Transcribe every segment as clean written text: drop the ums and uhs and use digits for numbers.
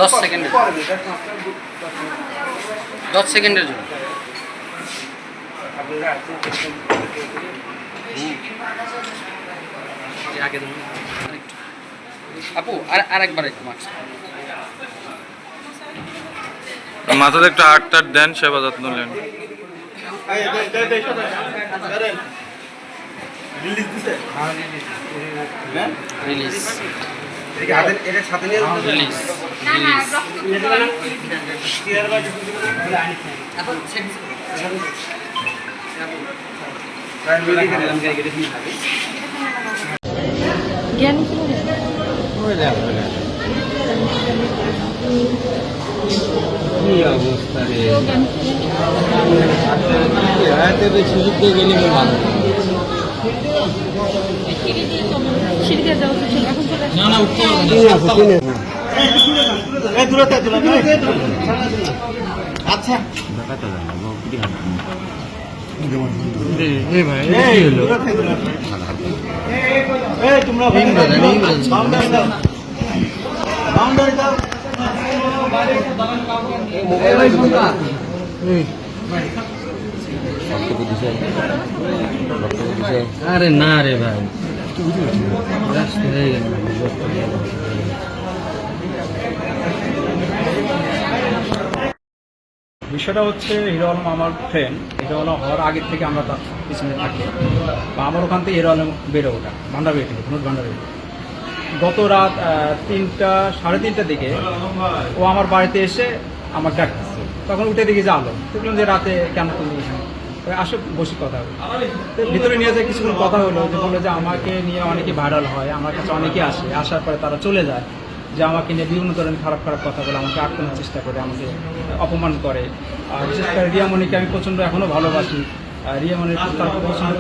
দশ সেকেন্ডের জন্য আপু আরেকবার একটু মাছ মাথাতে একটা হাট টাট দেন, সেবা যত্ন নেন। রিলিজ কি অবস্থা রে, সুযোগ দিয়ে গেলে না না উঠতে আচ্ছা তোমরা আরে না রে ভাই, বিষয়টা হচ্ছে হিরো আলম আমার ফ্রেন্ড। হিরো আলম হওয়ার আগের থেকে আমরা তার পিছনে থাকি বা আমার ওখান থেকে হিরো আলম বেড়ে ওঠা ভান্ডারবাড়ি থেকে, ধনুট ভান্ডারবাড়ি। গত রাত 3টা সাড়ে 3টার দিকে ও আমার বাড়িতে এসে আমার ডাকতেছে। তখন উঠে দিকে যে আলো, দেখলাম যে রাতে কেন তুমি এখানে, আসে বসি কথা হলো। ভিতরে নিয়ে যায় কিছুক্ষণ কথা হলো, যে বললো যে আমাকে নিয়ে অনেকে ভাইরাল হয়, আমার কাছে অনেকে আসে, আসার পরে তারা চলে যায়, যে আমাকে নিয়ে বিভিন্ন ধরনের খারাপ খারাপ কথা বলে, আমাকে আটকানোর চেষ্টা করে, আমাকে অপমান করে। আর বিশেষ করে রিয়ামণিকে আমি প্রচণ্ড এখনও ভালোবাসি। রিয়ামণির তার প্রচণ্ড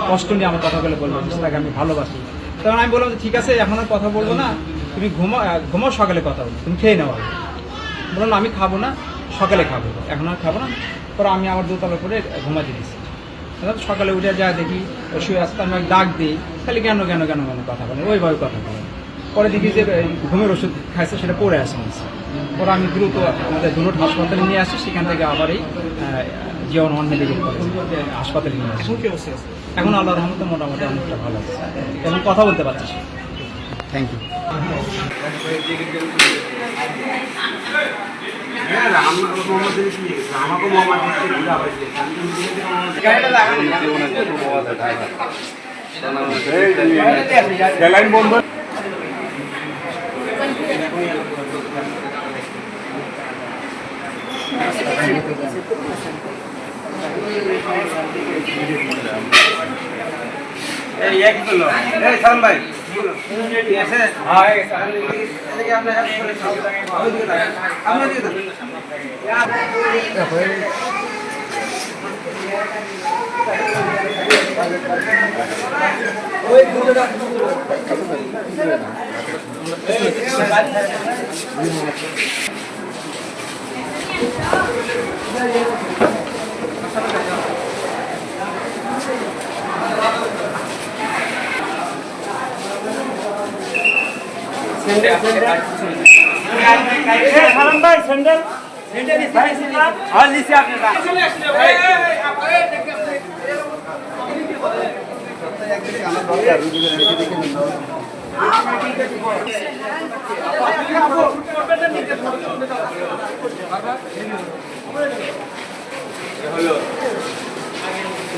কষ্ট নিয়ে আমার কথাগুলো বলবো, তাকে আমি ভালোবাসি। তখন আমি বললাম যে ঠিক আছে, এখন আর কথা বলবো না, তুমি ঘুমাও, সকালে কথা বলবো, তুমি খেয়ে নেওয়া। বললাম আমি খাবো না, সকালে খাবো, এখন আর খাবো না। পরে আমি আমার দোতলার করে ঘুমাতে দিচ্ছি। সকালে উঠে যা দেখি শুয়ে আসতে, আমি ডাক দিই, খালি কেন কেন কেন কেন কথা বলে, ওইভাবে কথা বলে। পরে দেখি যে ঘুমের ওষুধ খাইছে, সেটা পড়ে আসে। পরে আমি দ্রুত আমাদের ধনুট হাসপাতালে নিয়ে আসি, সেখান থেকে আবার এই জীবন ওয়ান মেডিকেল কলেজ হাসপাতালে নিয়ে আসি। এখন আল্লাহর রহমতে মোটামুটি অনেকটা ভালো আছে, এখন কথা বলতে পারছি। Thank you.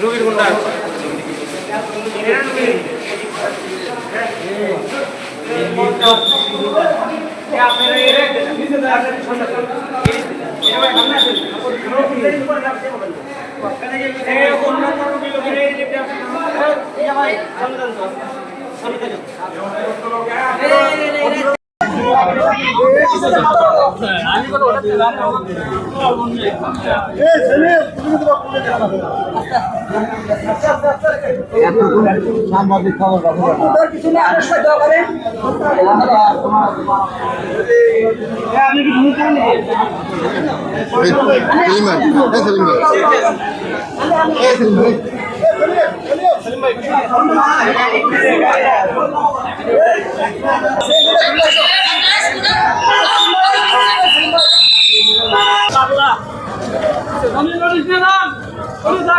রুগীর গুন্ডা সাংবাদিক খবর আপনি ওটা